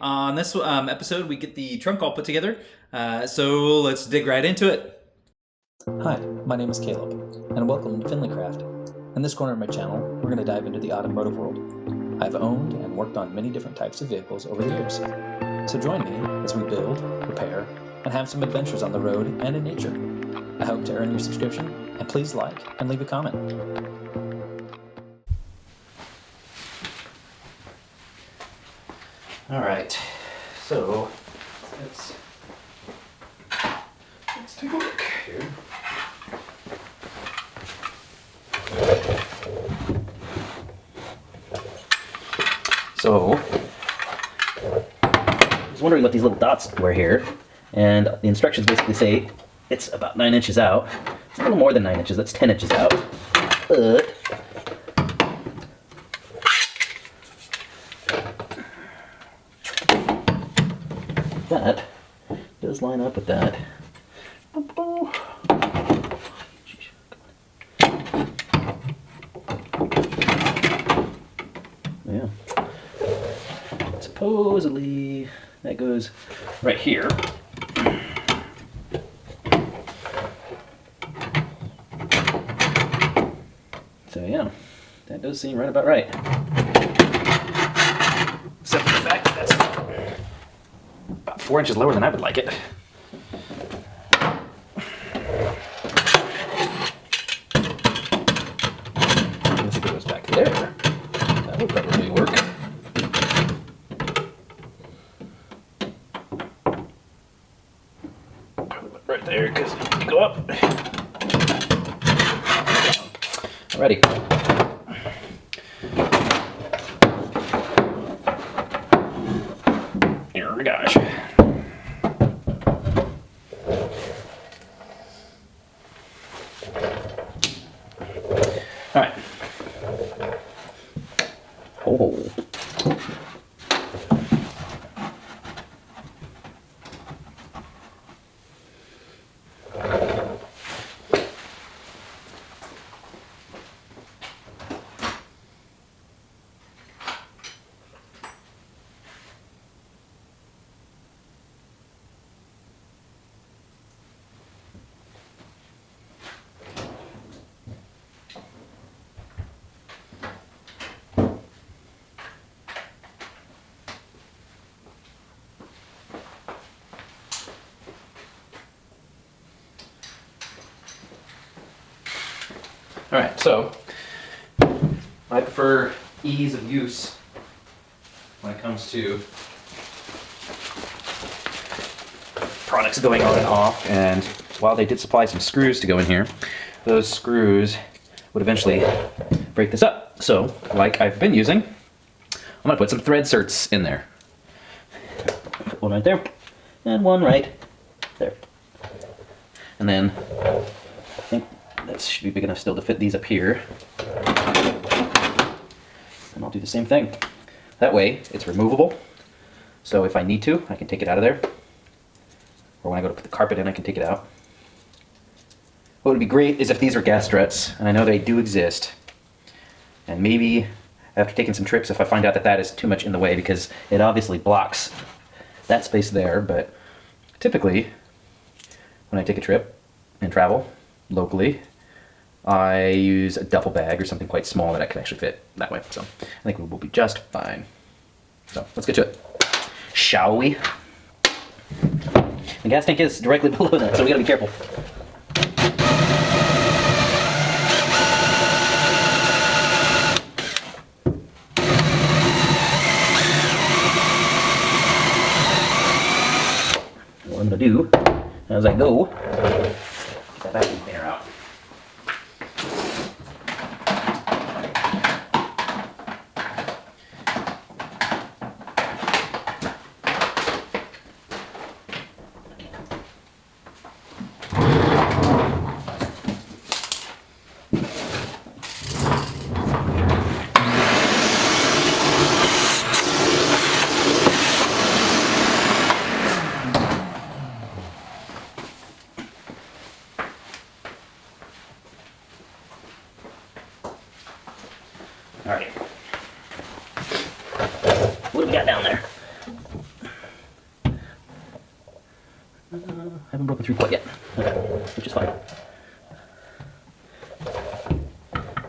On this episode, we get the trunk all put together, so let's dig right into it. Hi, my name is Caleb, and welcome to Finleycraft. In this corner of my channel, we're going to dive into the automotive world. I've owned and worked on many different types of vehicles over the years. So join me as we build, repair, and have some adventures on the road and in nature. I hope to earn your subscription, and please like and leave a comment. Alright, so let's take a look here. So, I was wondering what these little dots were here, and the instructions basically say it's about 9 inches out. It's a little more than 9 inches, that's 10 inches out. But that does line up with that. Yeah. Supposedly that goes right here. So yeah, that does seem right about right. Except for the fact that that's about 4 inches lower than I would like it. Unless it goes back there. That would probably work. Right there, because you go up. Alrighty. Oh my gosh. Alright. Oh. Alright, so I prefer ease of use when it comes to products going on and off, and while they did supply some screws to go in here, those screws would eventually break this up. So, like I've been using, I'm going to put some thread certs in there. Put one right there, and one right there. And then, I think that should be big enough still to fit these up here. And I'll do the same thing. That way, it's removable. So if I need to, I can take it out of there. Or when I go to put the carpet in, I can take it out. What would be great is if these were gas struts, and I know they do exist. And maybe after taking some trips, if I find out that that is too much in the way, because it obviously blocks that space there, but typically, when I take a trip and travel locally, I use a duffel bag or something quite small that I can actually fit that way. So I think we will be just fine. So let's get to it, shall we? The gas tank is directly below that, so we gotta be careful. What I'm gonna do as I go, get that vacuum cleaner out. broken through quite yet. Okay, which is fine.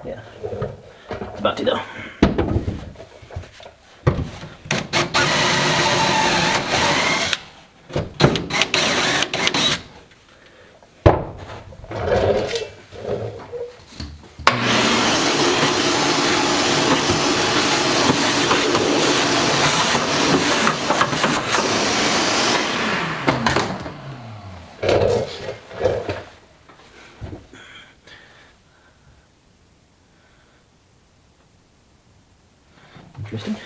Yeah, it's about to though. Interesting.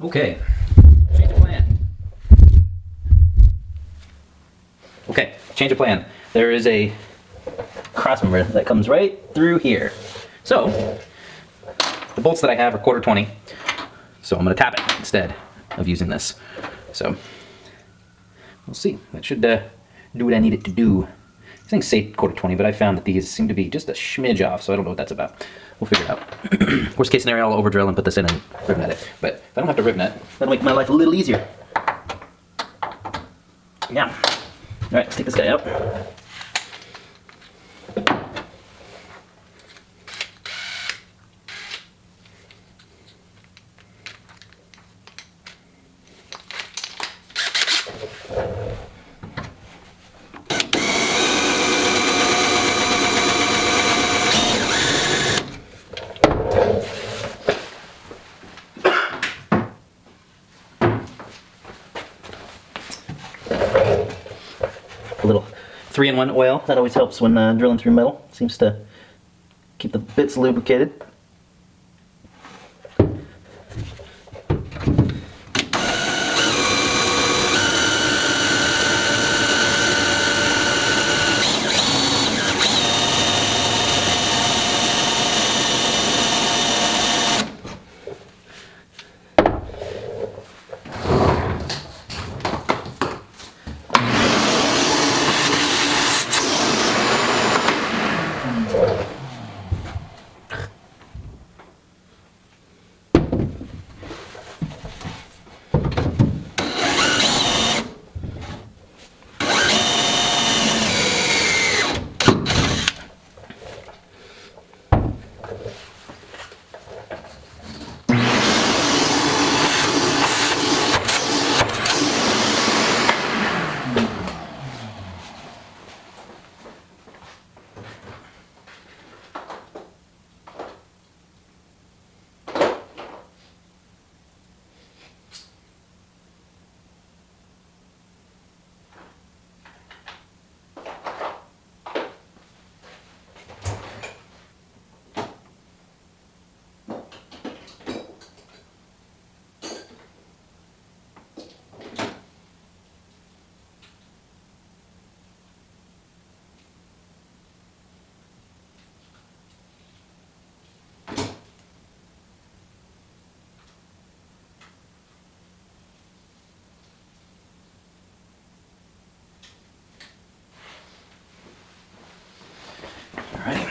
Okay, change of plan. Okay, change of plan. There is a crossmember that comes right through here. So, the bolts that I have are 1/4 20, so I'm going to tap it instead of using this. So, we'll see. That should do what I need it to do. These things say 1/4 20, but I found that these seem to be just a smidge off, so I don't know what that's about. We'll figure it out. Worst case scenario, I'll over drill and put this in and ribnet it. But if I don't have to ribnet, that'll make my life a little easier. Yeah. All right, let's take this guy out. A little 3-in-1 oil, that always helps when drilling through metal. Seems to keep the bits lubricated. All right.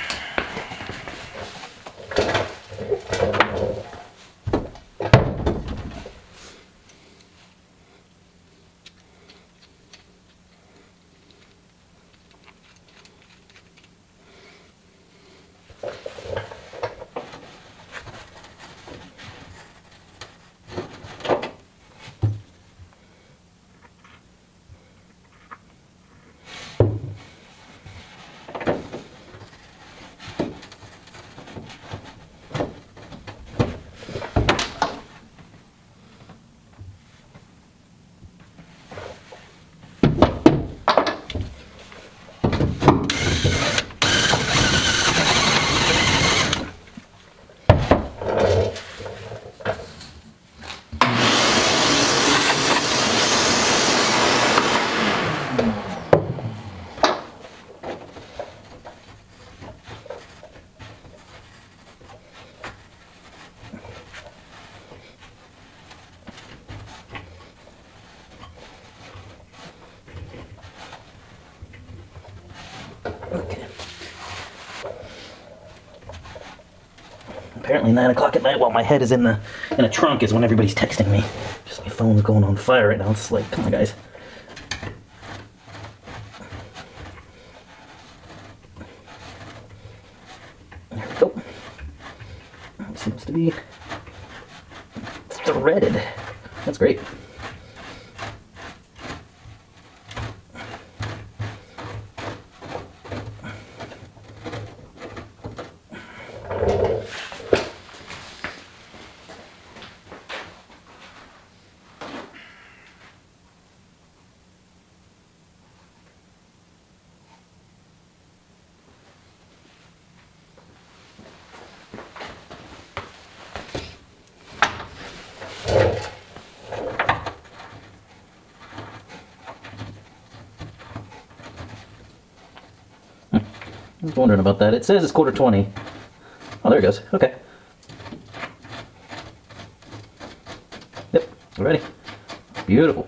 Okay. apparently 9 o'clock at night while my head is in a trunk is when everybody's texting me. Just my phone's going on fire right now. It's like, come on, guys. There we go. It seems to be threaded. That's great. I was wondering about that. It says it's 1/4 20. Oh, there it goes. Okay. Yep, we're ready. Beautiful.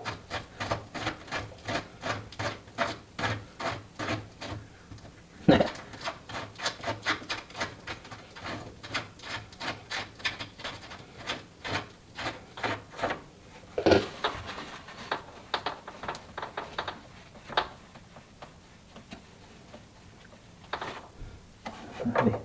Alrighty.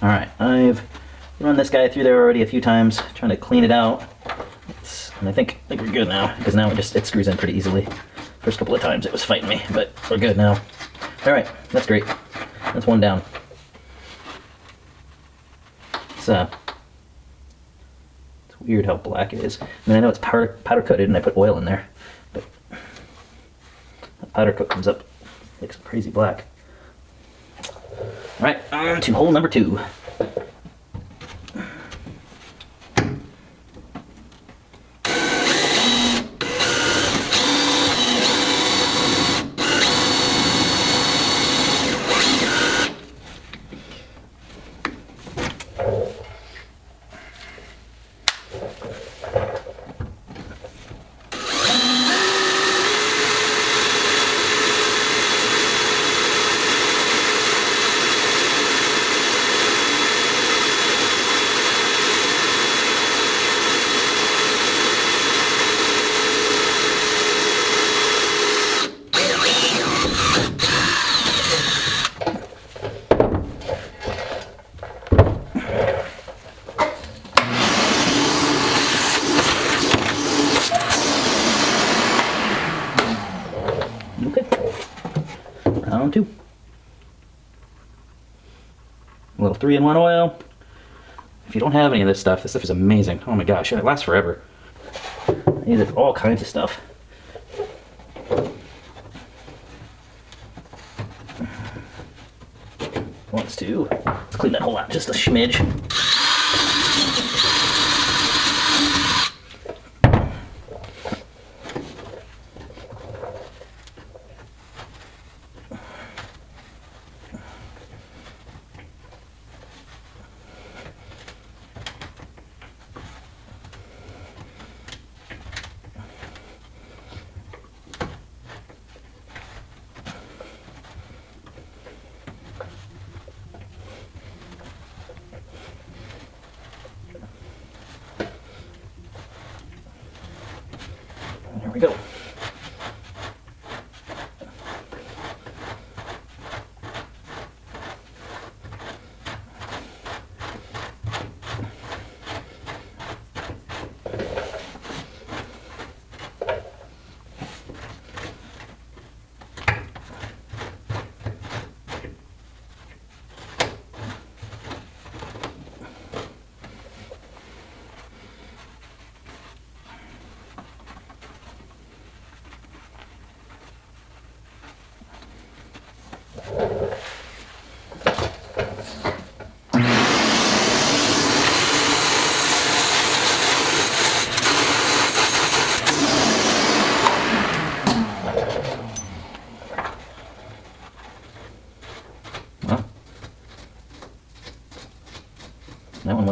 Alright, I've run this guy through there already a few times, trying to clean it out. And I think we're good now, because now it screws in pretty easily. First couple of times it was fighting me, but we're good now. Alright, that's great. That's one down. It's weird how black it is. I mean, I know it's powder coated and I put oil in there, but that powder coat comes up like some crazy black. Alright, on to hole number 2. Round 2. A little 3-in-1 oil. If you don't have any of this stuff is amazing. Oh my gosh, it lasts forever. I use it for all kinds of stuff. Let's clean that hole out just a smidge. There we go.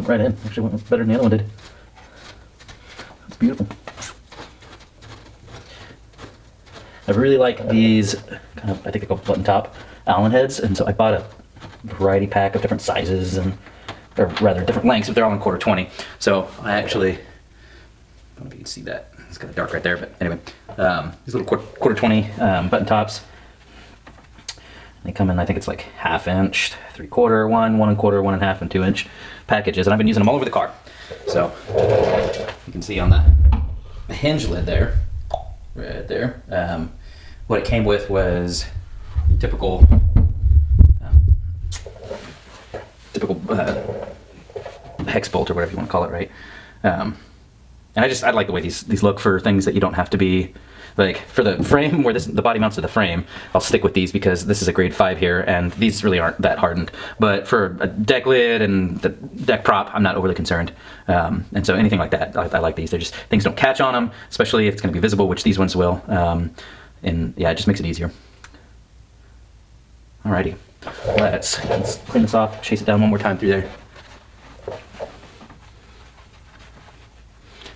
went right in. Actually went better than the other one did. It's beautiful. I really like these kind of, I think they call button top Allen heads, and so I bought a variety pack of different sizes and, or rather different lengths, but they're all in 1/4 20. So I actually, I don't know if you can see that. It's kind of dark right there, but anyway, these little 1/4 20 button tops. They come in, I think it's like 1/2 inch, 3/4, 1, 1 1/4, 1 1/2, and 2 inch packages, and I've been using them all over the car. So you can see on the hinge lid there, right there, what it came with was typical hex bolt or whatever you want to call it, right? And I like the way these look for things that you don't have to be, like for the frame where the body mounts to the frame, I'll stick with these because this is a grade 5 here and these really aren't that hardened. But for a deck lid and the deck prop, I'm not overly concerned. And so anything like that, I like these. They're just, things don't catch on them, especially if it's going to be visible, which these ones will. And yeah, it just makes it easier. Alrighty, let's clean this off, chase it down one more time through there.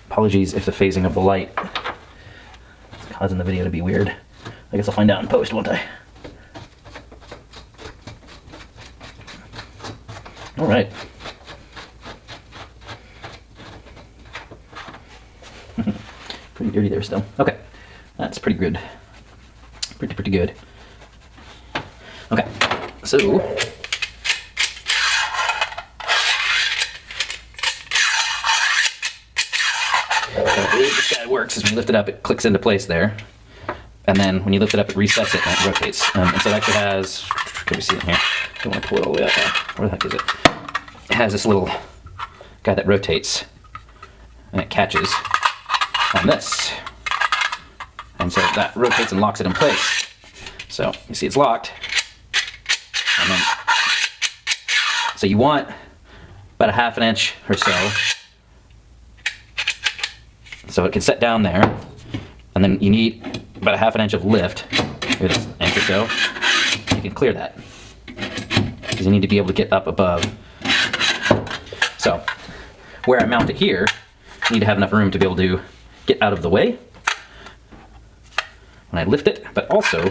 Apologies if the phasing of the light is causing the video to be weird. I guess I'll find out in post, won't I? Alright. Pretty dirty there still. Okay, that's pretty good. Pretty good. Okay, so the way this guy works is when you lift it up, it clicks into place there, and then when you lift it up, it resets it and it rotates. And so it actually has, can we see it here? I don't want to pull it all the way up. Where the heck is it? It has this little guy that rotates, and it catches on this, and so that rotates and locks it in place. So you see it's locked. And then, so you want about 1/2 inch or so it can set down there, and then you need about 1/2 inch of lift, maybe that's an inch or so. You can clear that because you need to be able to get up above. So where I mount it here, I need to have enough room to be able to get out of the way when I lift it, but also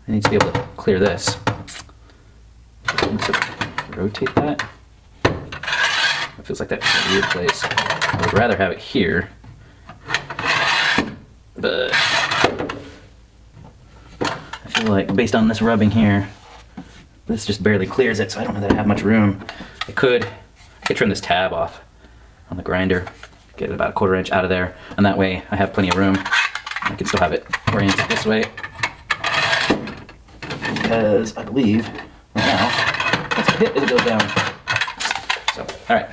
I need to be able to clear this. I need to rotate that. It feels like that's a weird place. I would rather have it here, but I feel like based on this rubbing here, this just barely clears it, so I don't know that I have much room. I could trim this tab off on the grinder, get about 1/4 inch out of there, and that way I have plenty of room. I can still have it oriented this way, because I believe right now that's a hit as it goes down. So, all right.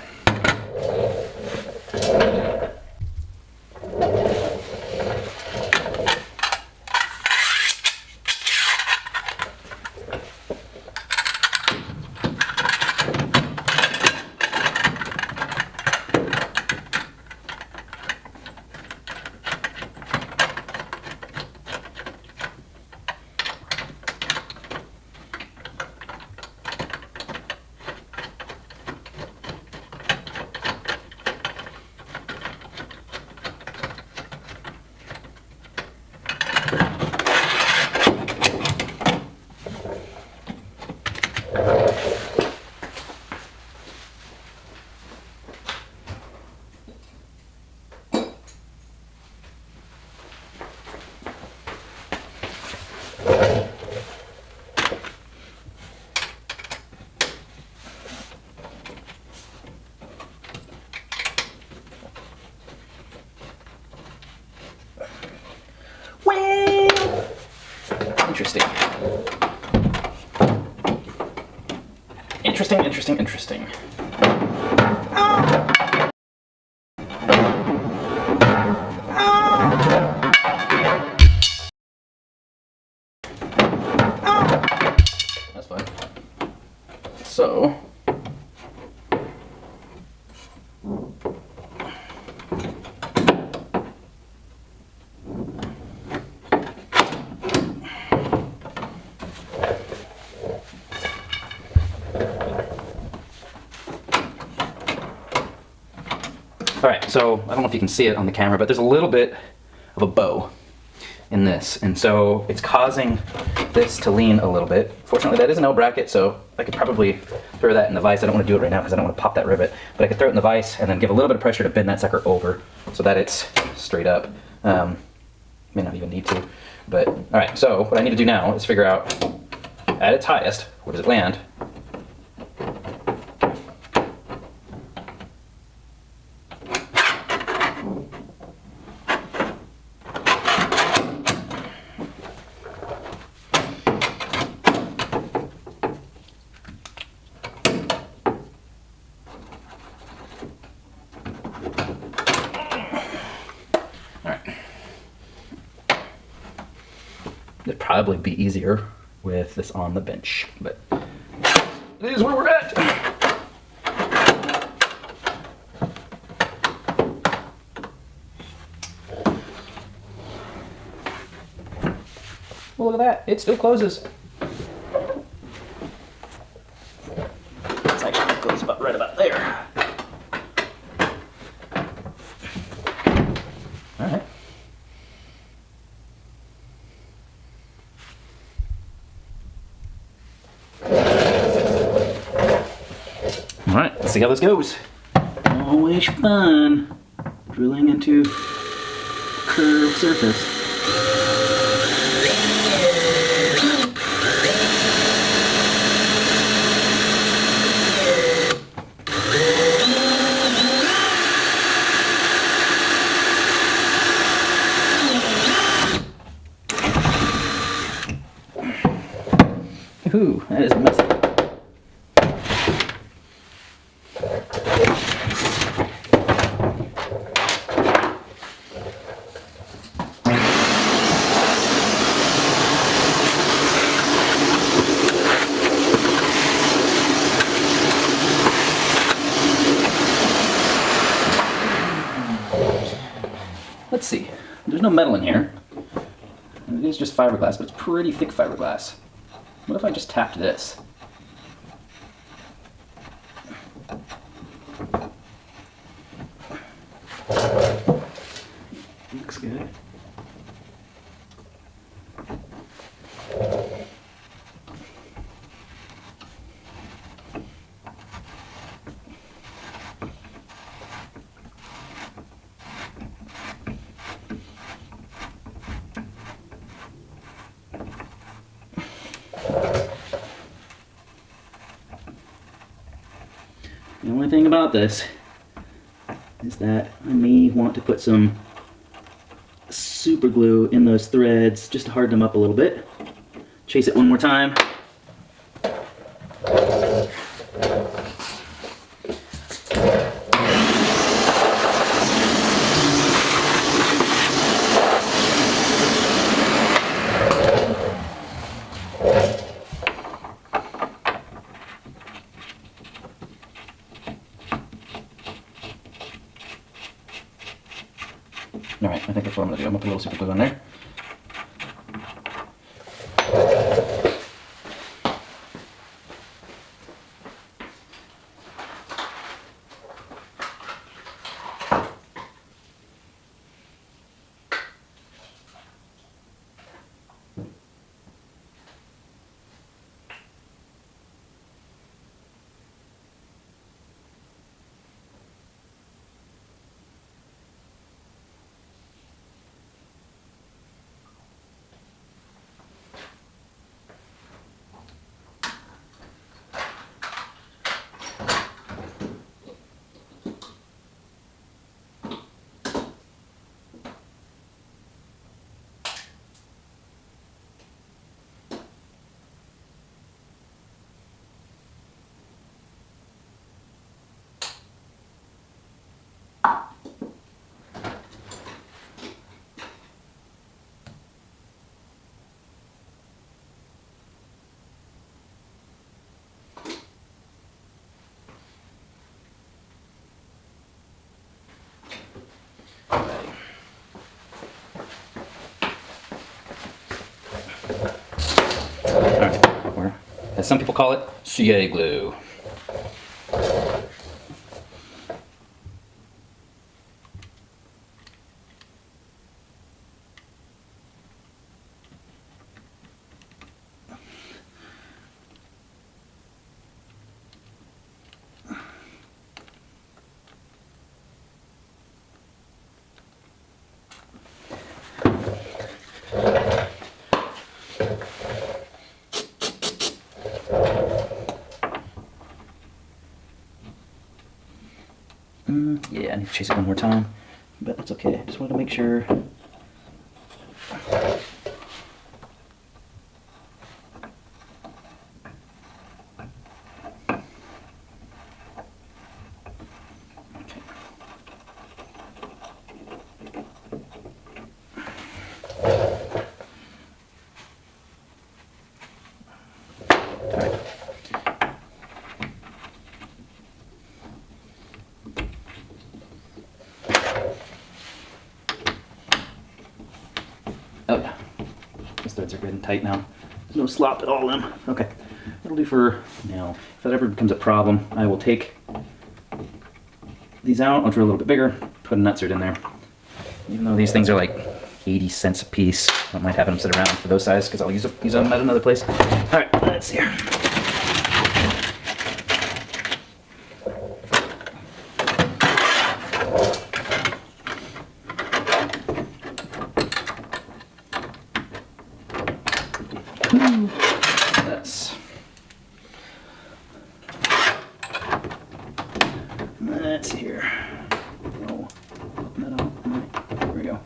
Interesting. Interesting. That's fine. So All right, so I don't know if you can see it on the camera, but there's a little bit of a bow in this, and so it's causing this to lean a little bit. Fortunately, that is an L bracket, so I could probably throw that in the vise. I don't want to do it right now because I don't want to pop that rivet, but I could throw it in the vise and then give a little bit of pressure to bend that sucker over so that it's straight up. May not even need to, but all right, so what I need to do now is figure out at its highest, where does it land? It'd probably be easier with this on the bench, but it is where we're at. Well, look at that, it still closes. It's actually closed about right about there. All right. All right, let's see how this goes. Always fun drilling into curved surface. Ooh, that is messy. Let's see, there's no metal in here. It is just fiberglass, but it's pretty thick fiberglass. What if I just tapped this? Looks good. The only thing about this is that I may want to put some super glue in those threads just to harden them up a little bit. Chase it one more time. All right, I think that's what I'm gonna do. I'm gonna put a little super glue on there. Alright, or as some people call it, CA glue. Yeah, I need to chase it one more time, but that's okay. I just wanted to make sure. Oh yeah, these threads are good and tight now. There's no slop at all in them. Okay, that'll do for now. If that ever becomes a problem, I will take these out. I'll drill a little bit bigger, put a nutsert in there. Even though these things are like 80 cents a piece, I might have them sit around for those sizes because I'll use them at another place. All right, let's see here. Let's see here. Oh, open that up. There we go.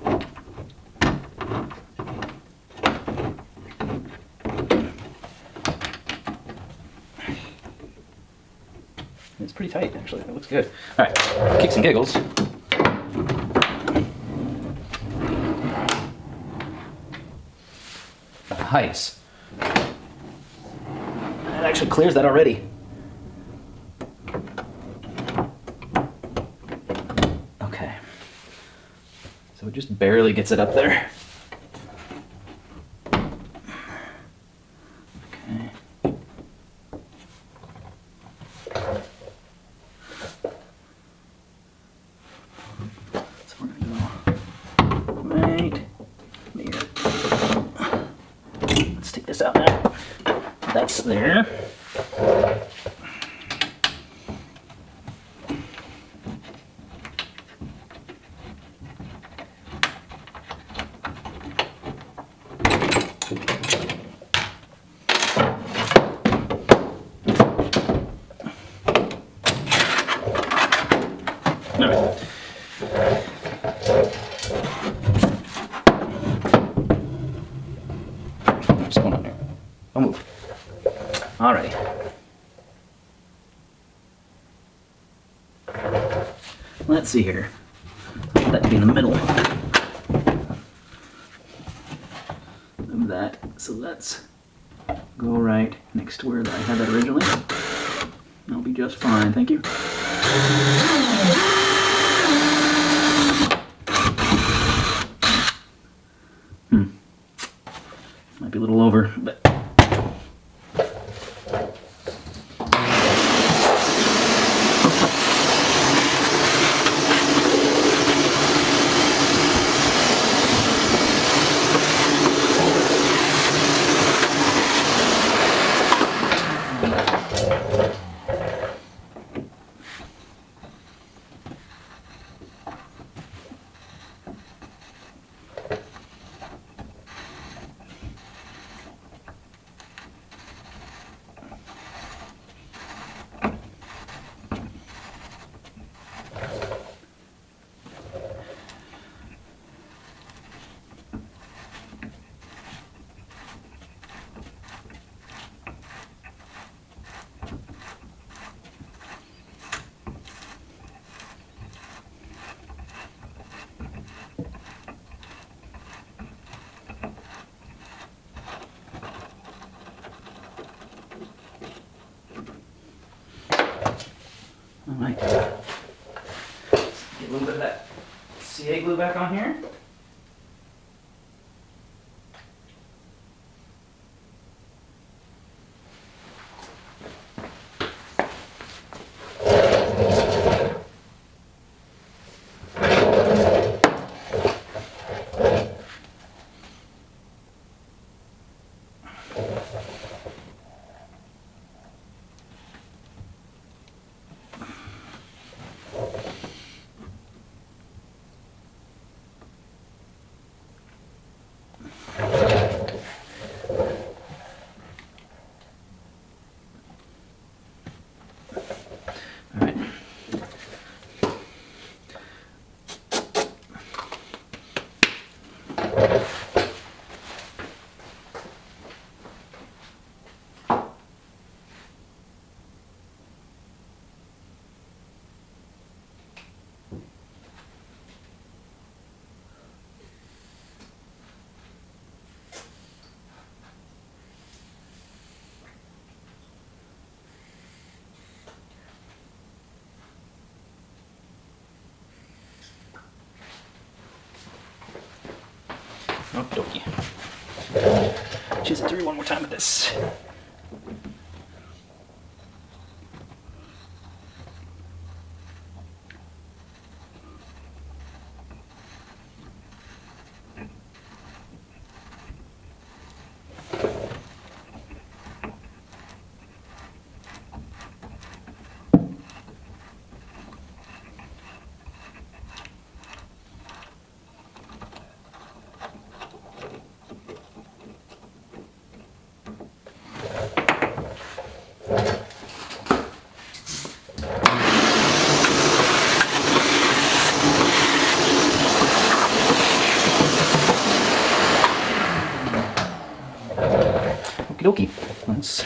It's pretty tight, actually. It looks good. All right, kicks and giggles. Nice. That actually clears that already. Okay. So it just barely gets it up there. Okay. So we're gonna go right here. Let's take this out now. That's there. All right. What's going on here? I'll move. All right. Let's see here. I want that to be in the middle of that. So let's go right next to where I had that originally. That'll be just fine, thank you. Might be a little over, but all right. Get a little bit of that CA glue back on here. Okie dokie. Just through one more time with this. Okie dokie. Let's.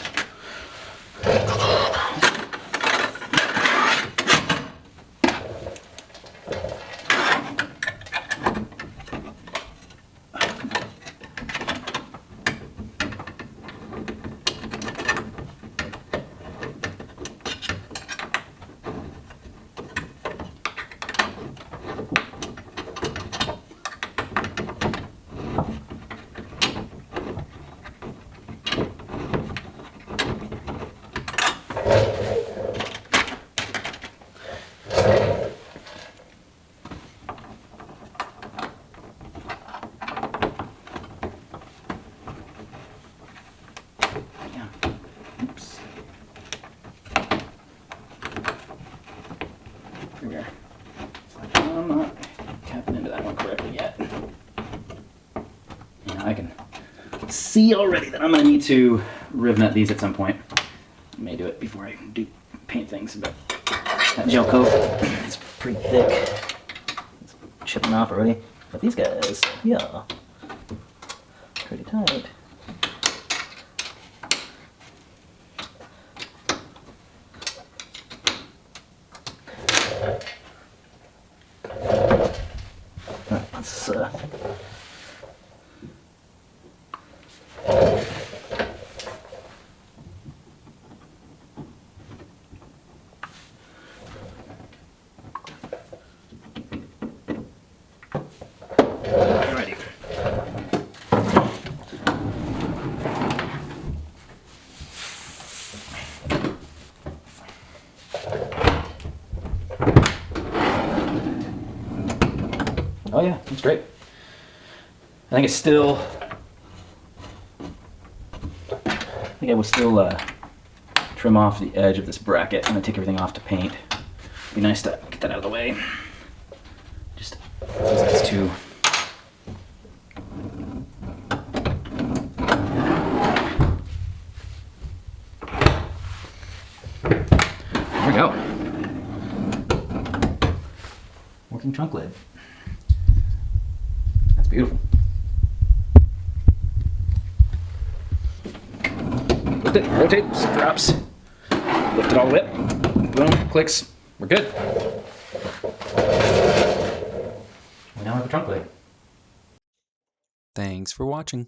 Oops. Here. I'm not tapping into that one correctly yet. Yeah, I can see already that I'm going to need to riv nut these at some point. I may do it before I do paint things, but that gel coat is pretty thick. It's chipping off already. But these guys, yeah, pretty tight. Alright, let's Alrighty. Oh yeah, that's great. I think I will still trim off the edge of this bracket. I'm gonna take everything off to paint. Be nice to get that out of the way. Just these two. There we go. Working trunk lid. That's beautiful. Lift it, rotate, drops. Lift it all the way up. Boom, clicks. We're good. We now have a trunk lid. Thanks for watching.